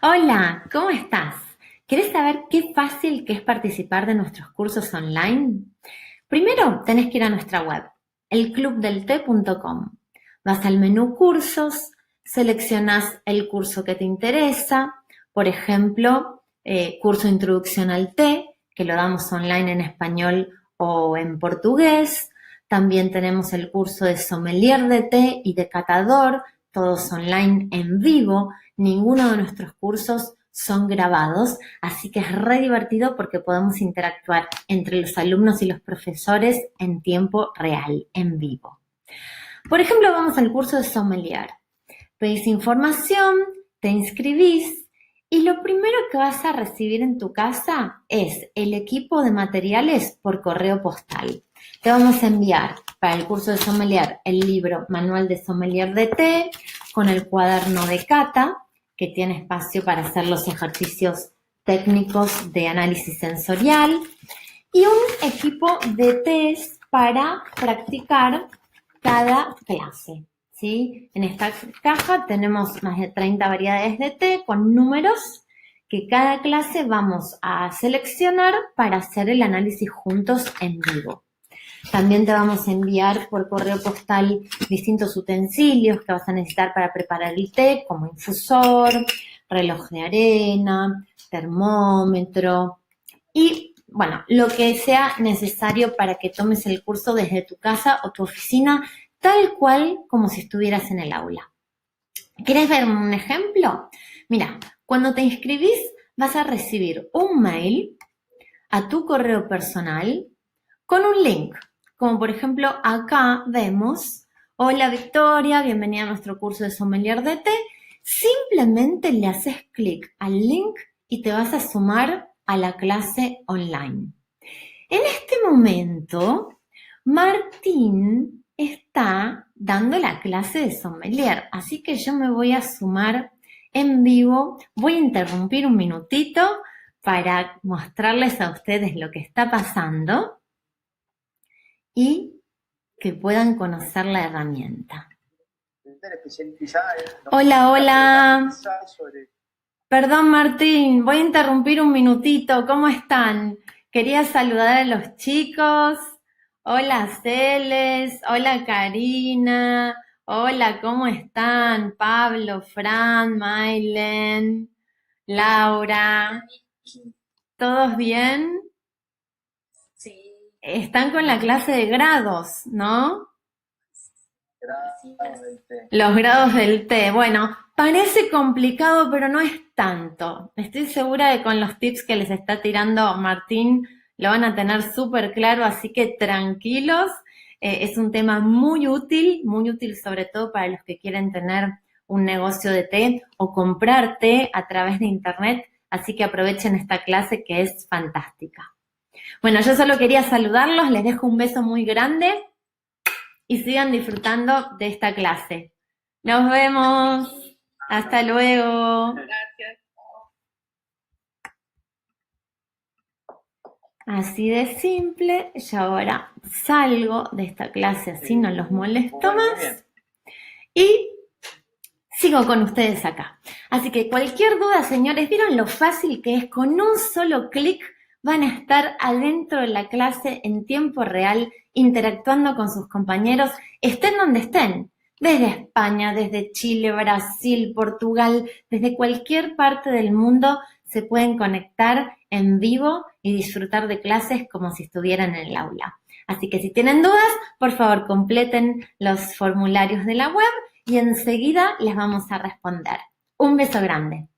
Hola, ¿cómo estás? ¿Querés saber qué fácil que es participar de nuestros cursos online? Primero tenés que ir a nuestra web, elclubdelte.com. Vas al menú cursos, seleccionás el curso que te interesa, por ejemplo, curso Introducción al té, que lo damos online en español o en portugués. También tenemos el curso de sommelier de té y de catador, todos online en vivo. Ninguno de nuestros cursos son grabados, así que es re divertido porque podemos interactuar entre los alumnos y los profesores en tiempo real, en vivo. Por ejemplo, vamos al curso de sommelier. Pedís información, te inscribís y lo primero que vas a recibir en tu casa es el equipo de materiales por correo postal. Te vamos a enviar para el curso de sommelier el libro Manual de Sommelier de Té con el cuaderno de cata, que tiene espacio para hacer los ejercicios técnicos de análisis sensorial, y un equipo de test para practicar cada clase, ¿sí? En esta caja tenemos más de 30 variedades de té con números que cada clase vamos a seleccionar para hacer el análisis juntos en vivo. También te vamos a enviar por correo postal distintos utensilios que vas a necesitar para preparar el té, como infusor, reloj de arena, termómetro y, bueno, lo que sea necesario para que tomes el curso desde tu casa o tu oficina, tal cual como si estuvieras en el aula. ¿Quieres ver un ejemplo? Mira, cuando te inscribís vas a recibir un mail a tu correo personal con un link. Como por ejemplo acá vemos, hola Victoria, bienvenida a nuestro curso de sommelier de té. Simplemente le haces clic al link y te vas a sumar a la clase online. En este momento, Martín está dando la clase de sommelier, así que yo me voy a sumar en vivo. Voy a interrumpir un minutito para mostrarles a ustedes lo que está pasando y que puedan conocer la herramienta. Hola, hola. Perdón, Martín, voy a interrumpir un minutito. ¿Cómo están? Quería saludar a los chicos. Hola, Celes. Hola, Karina. Hola, ¿cómo están? Pablo, Fran, Mailen, Laura. ¿Todos bien? Están con la clase de grados, ¿no? Los grados del té. Bueno, parece complicado, pero no es tanto. Estoy segura de que con los tips que les está tirando Martín lo van a tener súper claro, así que tranquilos. Es un tema muy útil sobre todo para los que quieren tener un negocio de té o comprar té a través de internet, así que aprovechen esta clase que es fantástica. Bueno, yo solo quería saludarlos, les dejo un beso muy grande y sigan disfrutando de esta clase. Nos vemos. Hasta luego. Gracias. Así de simple. Yo ahora salgo de esta clase, así no los molesto más. Y sigo con ustedes acá. Así que cualquier duda, señores, ¿vieron lo fácil que es? Con un solo clic van a estar adentro de la clase en tiempo real, interactuando con sus compañeros, estén donde estén. Desde España, desde Chile, Brasil, Portugal, desde cualquier parte del mundo se pueden conectar en vivo y disfrutar de clases como si estuvieran en el aula. Así que si tienen dudas, por favor completen los formularios de la web y enseguida les vamos a responder. Un beso grande.